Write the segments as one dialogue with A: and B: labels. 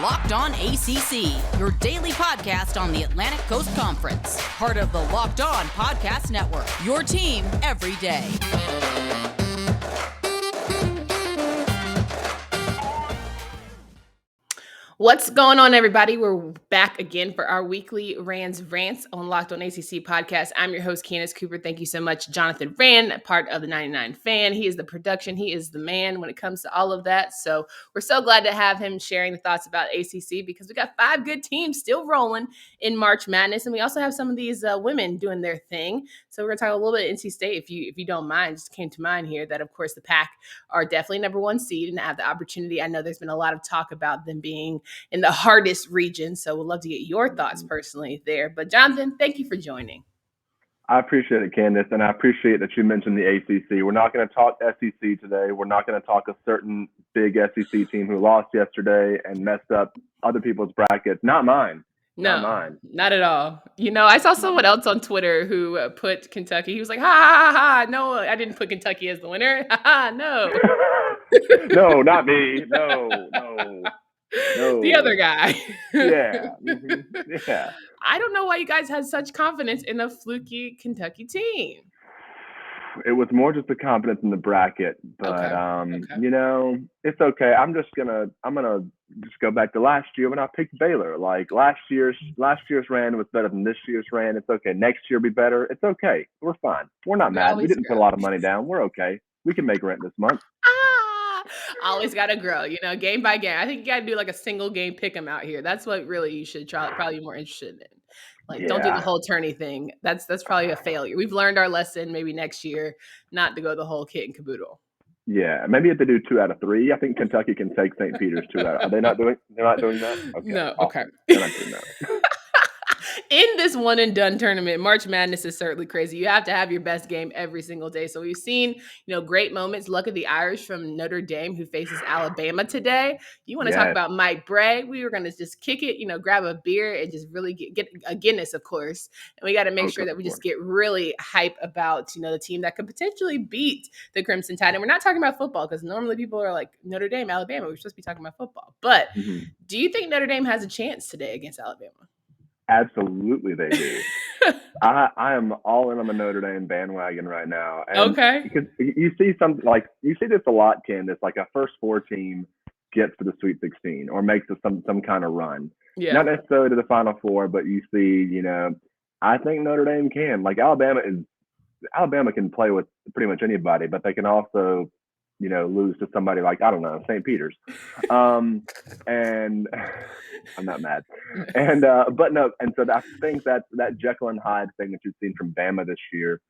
A: Locked On ACC, your daily podcast on the Atlantic Coast Conference. Part of the Locked On Podcast Network, your team every day.
B: What's going on, everybody? We're back again for our weekly Rants on Locked On ACC podcast. I'm your host, Candace Cooper. Thank you so much, Jonathan Rand, part of the 99 Fan. He is the production. He is the man when it comes to all of that. So we're so glad to have him sharing the thoughts about ACC because we got 5 good teams still rolling in March Madness. And we also have some of these women doing their thing. So we're going to talk a little bit NC State, if you don't mind. Just came to mind here that, of course, the Pac are definitely number 1 seed and have the opportunity. I know there's been a lot of talk about them being in the hardest region. So we'd love to get your thoughts personally there. But Jonathan, thank you for joining.
C: I appreciate it, Candace, and I appreciate that you mentioned the ACC. We're not going to talk SEC today. We're not going to talk a certain big SEC team who lost yesterday and messed up other people's brackets. Not mine.
B: No,
C: not mine.
B: Not at all. You know, I saw someone else on Twitter who put Kentucky. He was like, ha, ha, ha, ha. No, I didn't put Kentucky as the winner. Ha, ha, no.
C: No, not me. No.
B: The other guy.
C: Yeah. Mm-hmm. Yeah.
B: I don't know why you guys had such confidence in a fluky Kentucky team.
C: It was more just the confidence in the bracket, but
B: Okay.
C: You know, it's okay. I'm gonna just go back to last year when I picked Baylor. Like last year's Rand was better than this year's Rand. It's okay. Next year will be better. It's okay. We're fine. We're not mad. We didn't put a lot of money down. We're okay. We can make rent this month.
B: Always got to grow, you know, game by game. I think you got to do like a single game pick 'em out here. That's what really you should probably be more interested in. Like, Don't do the whole tourney thing. That's probably a failure. We've learned our lesson. Maybe next year, not to go the whole kit and caboodle.
C: Yeah, maybe if they do 2 out of 3, I think Kentucky can take St. Peter's 2 out. Are they not doing? They're not doing that. Okay.
B: No. Okay.
C: They're not doing that.
B: In this one and done tournament, March Madness is certainly crazy. You have to have your best game every single day. So we've seen, great moments. Luck of the Irish from Notre Dame, who faces Alabama today. You want to talk about Mike Bray? We were going to just kick it, grab a beer and just really get a Guinness, of course. And we got to make sure that we just get really hype about, the team that could potentially beat the Crimson Tide. And we're not talking about football because normally people are like Notre Dame, Alabama. We're supposed to be talking about football. But do you think Notre Dame has a chance today against Alabama?
C: Absolutely, they do. I am all in on the Notre Dame bandwagon right now. And
B: okay.
C: Because you see this a lot, Candace, like a first 4 team gets to the Sweet 16 or makes some kind of run.
B: Yeah.
C: Not necessarily to the Final Four, but you see, I think Notre Dame can. Like Alabama can play with pretty much anybody, but they can also lose to somebody like, I don't know, St. Peter's. And I'm not mad. And but no, and so I think that Jekyll and Hyde thing that you've seen from Bama this year.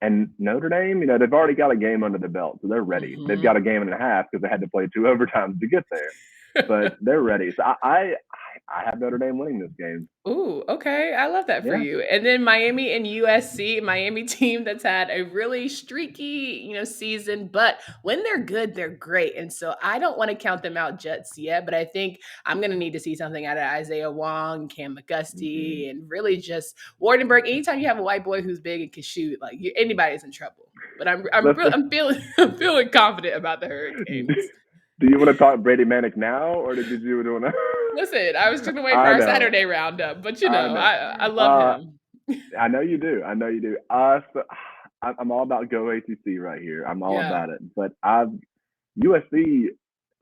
C: And Notre Dame, they've already got a game under the belt, so they're ready. They've got a game and a half because they had to play 2 overtimes to get there. But they're ready. So I have Notre Dame winning this game.
B: Ooh, okay. I love that for you. And then Miami and USC, Miami team that's had a really streaky, season, but when they're good, they're great. And so I don't want to count them out just yet, but I think I'm going to need to see something out of Isaiah Wong, Cam McGusty, and really just Wardenberg. Anytime you have a white boy who's big and can shoot, like anybody's in trouble. But I'm feeling confident about the Hurricanes.
C: Do you want to talk Brady Manick now, or did you want to?
B: Listen, I was going to wait for our Saturday roundup, but I love him.
C: I know you do. So I'm all about Go ACC right here. I'm all about it. But USC,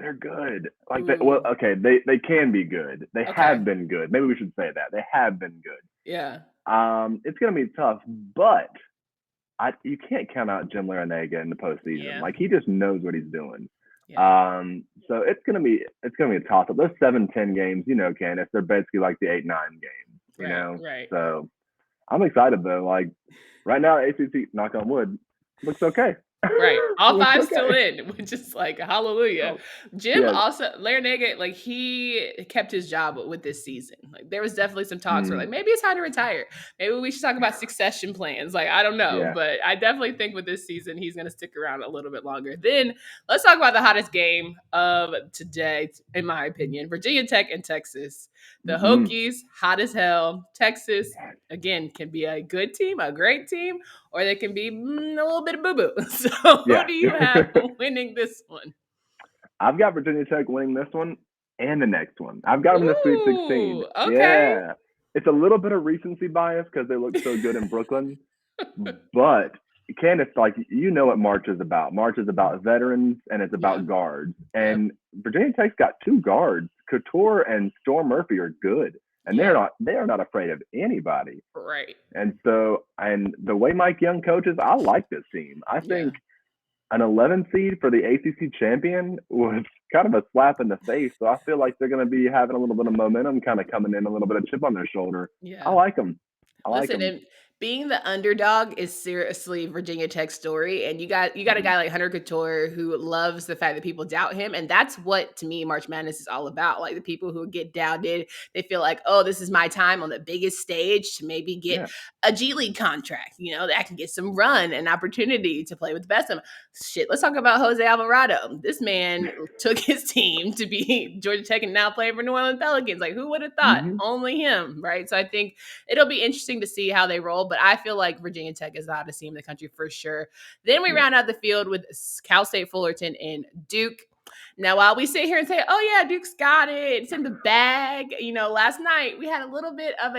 C: they're good. Like they can be good. They have been good. Maybe we should say that they have been good.
B: Yeah.
C: It's going to be tough, but you can't count out Jim Larinaga in the postseason.
B: Yeah.
C: Like he just knows what he's doing.
B: Yeah.
C: So it's gonna be a toss up. Those 7-10 games, Candace, they're basically like the 8-9 games,
B: Right.
C: So I'm excited though. Like right now, ACC, knock on wood, looks okay.
B: Right. All 5 still in, which is like hallelujah. Jim also, Larinaga, like he kept his job with this season. Like there was definitely some talks where like maybe it's time to retire. Maybe we should talk about succession plans. Like I don't know, but I definitely think with this season he's going to stick around a little bit longer. Then let's talk about the hottest game of today, in my opinion. Virginia Tech and Texas. The Hokies, hot as hell. Texas, again, can be a good team, a great team, or they can be a little bit of boo-boo. So who do you have winning this one?
C: I've got Virginia Tech winning this one. and the next one. I've got them in the Sweet 16.
B: Ooh, okay.
C: Yeah. It's a little bit of recency bias because they look so good in Brooklyn. But Candace, like, you know what March is about. March is about veterans and it's about guards. And Virginia Tech's got 2 guards. Couture and Storm Murphy are good. And they are not afraid of anybody.
B: Right.
C: And so, and the way Mike Young coaches, I like this team. I think an 11 seed for the ACC champion was kind of a slap in the face. So I feel like they're going to be having a little bit of momentum, kind of coming in, a little bit of chip on their shoulder.
B: Yeah.
C: I like them.
B: Listen, and being the underdog is seriously Virginia Tech's story. And you got a guy like Hunter Couture who loves the fact that people doubt him. And that's what, to me, March Madness is all about. Like, the people who get doubted, they feel like, oh, this is my time on the biggest stage to maybe get a G League contract, that I can get some run and opportunity to play with the best of them. Shit, let's talk about Jose Alvarado. This man took his team to be Georgia Tech and now playing for New Orleans Pelicans. Like, who would have thought? Only him, right? So I think it'll be interesting to see how they roll. But I feel like Virginia Tech is the hottest team in the country for sure. Then we round out the field with Cal State Fullerton and Duke. Now, while we sit here and say, oh, yeah, Duke's got it, it's in the bag, last night we had a little bit of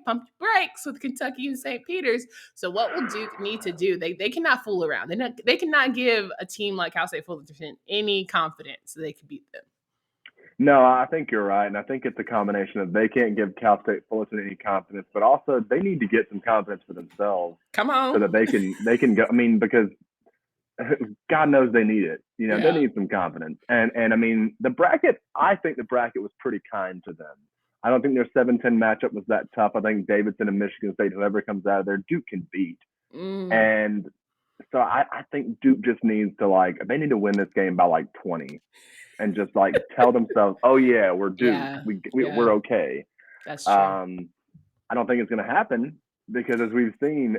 B: pump your brakes with Kentucky and St. Peter's. So what will Duke need to do? They cannot fool around. They cannot give a team like Cal State Fullerton any confidence that they can beat them.
C: No, I think you're right. And I think it's a combination of they can't give Cal State Fullerton any confidence, but also they need to get some confidence for themselves.
B: Come on.
C: So that they can go. I mean, because God knows they need it. They need some confidence. And I mean, I think the bracket was pretty kind to them. I don't think their 7-10 matchup was that tough. I think Davidson and Michigan State, whoever comes out of there, Duke can beat. And so I think Duke just needs to, they need to win this game by 20 and just tell themselves, oh yeah, we're Duke. Yeah. We're okay.
B: That's true.
C: I don't think it's going to happen. Because as we've seen,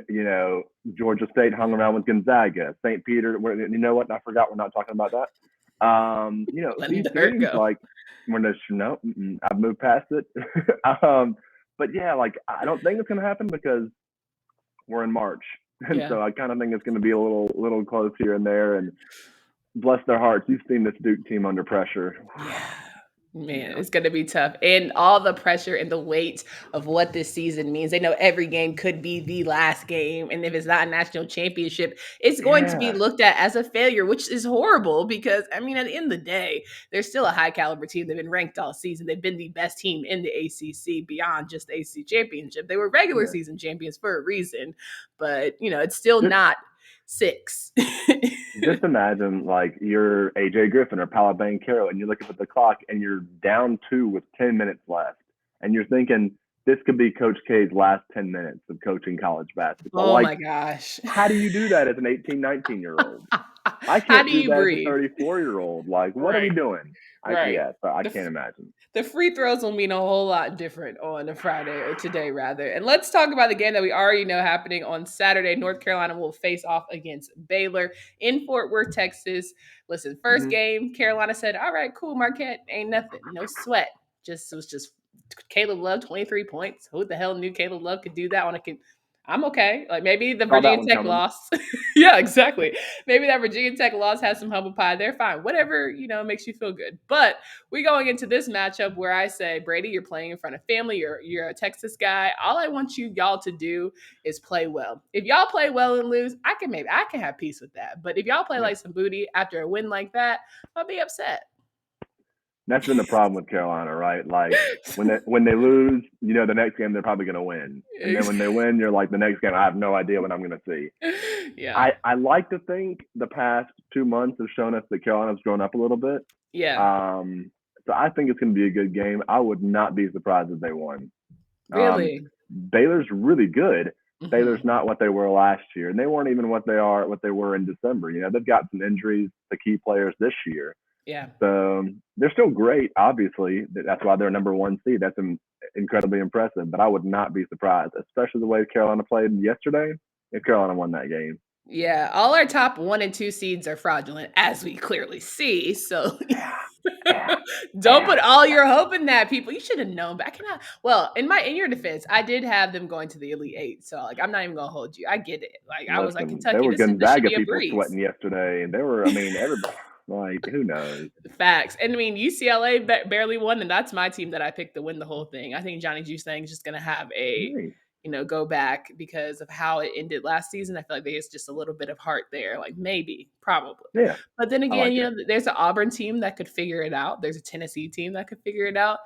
C: Georgia State hung around with Gonzaga, St. Peter. You know what? I forgot we're not talking about that. These teams I've moved past it. But yeah, I don't think it's going to happen because we're in March, and so I kind of think it's going to be a little close here and there. And bless their hearts, you've seen this Duke team under pressure.
B: Yeah. Man, it's going to be tough. And all the pressure and the weight of what this season means. They know every game could be the last game. And if it's not a national championship, it's going to be looked at as a failure, which is horrible because, at the end of the day, they're still a high caliber team. They've been ranked all season. They've been the best team in the ACC beyond just the ACC championship. They were regular season champions for a reason, but, it's still not 6.
C: Just imagine you're AJ Griffin or Paolo Banchero and you're looking at the clock and you're down 2 with 10 minutes left and you're thinking this could be Coach K's last 10 minutes of coaching college basketball.
B: Oh my gosh.
C: How do you do that as an 18, 19-year-old? I can't do that as a 34-year-old. What are we doing? So I can't imagine.
B: The free throws will mean a whole lot different on a Friday or today, rather. And let's talk about the game that we already know happening on Saturday. North Carolina will face off against Baylor in Fort Worth, Texas. Listen, first game, Carolina said, all right, cool, Marquette, ain't nothing, no sweat. It was just Caleb Love, 23 points. Who the hell knew Caleb Love could do that on I'm okay. Maybe the Virginia Tech loss. Yeah, exactly. Maybe that Virginia Tech loss has some humble pie. They're fine. Whatever, makes you feel good. But we're going into this matchup where I say, Brady, you're playing in front of family. You're a Texas guy. All I want y'all to do is play well. If y'all play well and lose, I can have peace with that. But if y'all play like some booty after a win like that, I'll be upset.
C: That's been the problem with Carolina, right? When they lose, the next game they're probably going to win. And then when they win, you're the next game, I have no idea what I'm going to see.
B: Yeah.
C: I like to think the past 2 months have shown us that Carolina's grown up a little bit.
B: Yeah.
C: So I think it's going to be a good game. I would not be surprised if they won.
B: Really?
C: Baylor's really good. Baylor's not what they were last year. And they weren't even what they were in December. They've got some injuries to key players this year.
B: Yeah.
C: So they're still great, obviously. That's why they're number 1 seed. That's incredibly impressive. But I would not be surprised, especially the way Carolina played yesterday, if Carolina won that game.
B: Yeah. All our top 1 and 2 seeds are fraudulent, as we clearly see. So don't put all your hope in that, people. You should have known. But I cannot. Well, in your defense, I did have them going to the Elite 8. So I'm not even gonna hold you. I get it. I was like, Kentucky.
C: There were
B: this should
C: Gonzaga
B: be a
C: people
B: breeze.
C: sweating yesterday, and they were. Everybody. Like, who knows?
B: Facts. And I mean, UCLA barely won, and that's my team that I picked to win the whole thing. I think Johnny Juice Thang is just going to have a,
C: Nice.
B: go back because of how it ended last season. I feel like there's just a little bit of heart there. Like maybe, probably.
C: Yeah.
B: But then
C: I
B: again,
C: like
B: there's an Auburn team that could figure it out. There's a Tennessee team that could figure it out.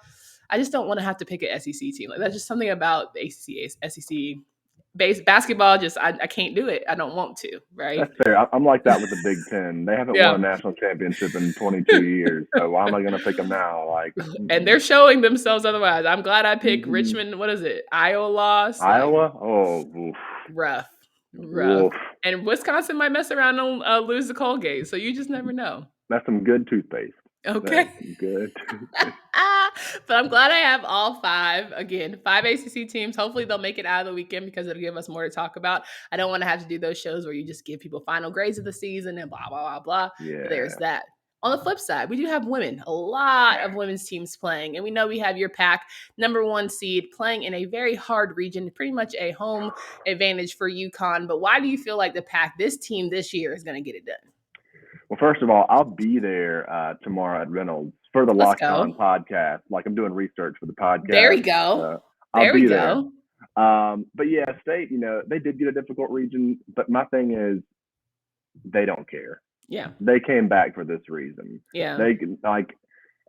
B: I just don't want to have to pick an SEC team. Like that's just something about the ACC, SEC. Basketball, just I can't do it. I don't want to, right?
C: That's fair. I'm like that with the Big Ten. They haven't won a national championship in 22 years. So why am I going to pick them now? Like,
B: and they're showing themselves otherwise. I'm glad I picked Richmond. What is it? Iowa lost.
C: Iowa? Oof.
B: Rough.
C: Oof.
B: And Wisconsin might mess around and lose to Colgate. So you just never know.
C: That's some good toothpaste.
B: Okay.
C: Good.
B: But I'm glad I have all 5. Again, 5 ACC teams. Hopefully they'll make it out of the weekend because it'll give us more to talk about. I don't want to have to do those shows where you just give people final grades of the season and blah, blah, blah, blah.
C: Yeah.
B: There's that. On the flip side, we do have women, a lot of women's teams playing. And we know we have your pack, number 1 seed, playing in a very hard region, pretty much a home advantage for UConn. But why do you feel like the pack, this team this year, is going to get it done?
C: Well, first of all, I'll be there tomorrow at Reynolds for the Locked On podcast. Like I'm doing research for the podcast.
B: There we go.
C: I'll be there. But yeah, State, they did get a difficult region, but my thing is they don't care.
B: Yeah.
C: They came back for this reason.
B: Yeah.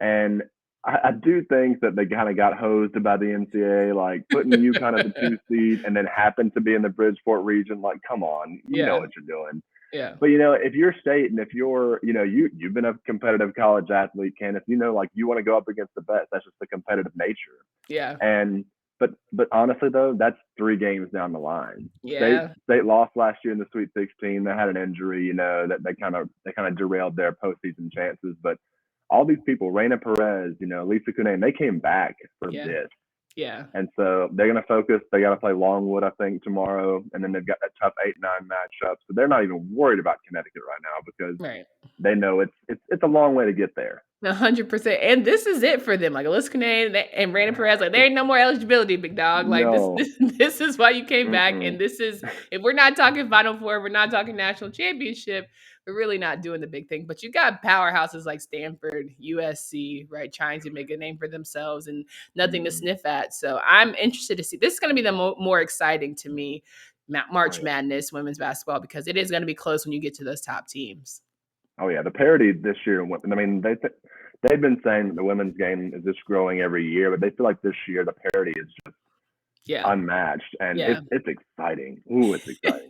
C: And I do think that they kind of got hosed by the NCAA, like putting UConn as a 2 seed and then happened to be in the Bridgeport region. Like, come on, you know what you're doing.
B: Yeah.
C: But if you're State and if you're, you've been a competitive college athlete, Ken, if like you want to go up against the best, that's just the competitive nature.
B: Yeah.
C: And but honestly though, that's 3 games down the line.
B: Yeah.
C: State lost last year in the Sweet 16. They had an injury, that they kind of derailed their postseason chances. But all these people, Raina Perez, Lisa Kunin, they came back for this.
B: Yeah.
C: And so they're going to focus. They got to play Longwood, I think, tomorrow. And then they've got that tough 8-9 matchup. So they're not even worried about Connecticut right now because they know it's a long way to get there.
B: 100%. And this is it for them. Like Alyssa Kunin and Raina Perez, like there ain't no more eligibility, big dog. Like this is why you came back. And this is, if we're not talking Final Four, we're not talking national championship, we're really not doing the big thing. But you got powerhouses like Stanford, USC, right, trying to make a name for themselves and nothing to sniff at. So I'm interested to see. This is going to be the more exciting to me, March Madness, women's basketball, because it is going to be close when you get to those top teams.
C: Oh, yeah. The parity this year, I mean, they've been saying that the women's game is just growing every year, but they feel like this year the parity is just unmatched. And it's exciting. Ooh, it's exciting.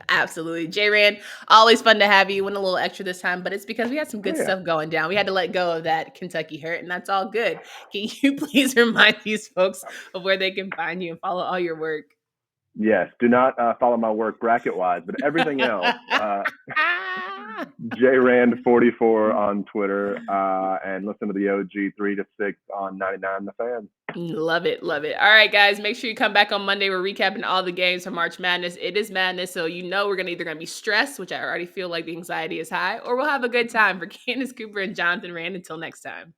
B: Absolutely. J-Rand, always fun to have you. Went a little extra this time, but it's because we had some good stuff going down. We had to let go of that Kentucky hurt, and that's all good. Can you please remind these folks of where they can find you and follow all your work?
C: Yes. Do not follow my work bracket-wise, but everything else. JRand44 on Twitter, and listen to the OG 3 to 6 on 99 The Fan.
B: Love it. All right, guys, make sure you come back on Monday. We're recapping all the games for March Madness. It is madness, so we're either going to be stressed, which I already feel like the anxiety is high, or we'll have a good time. For Candace Cooper and Jonathan Rand, until next time.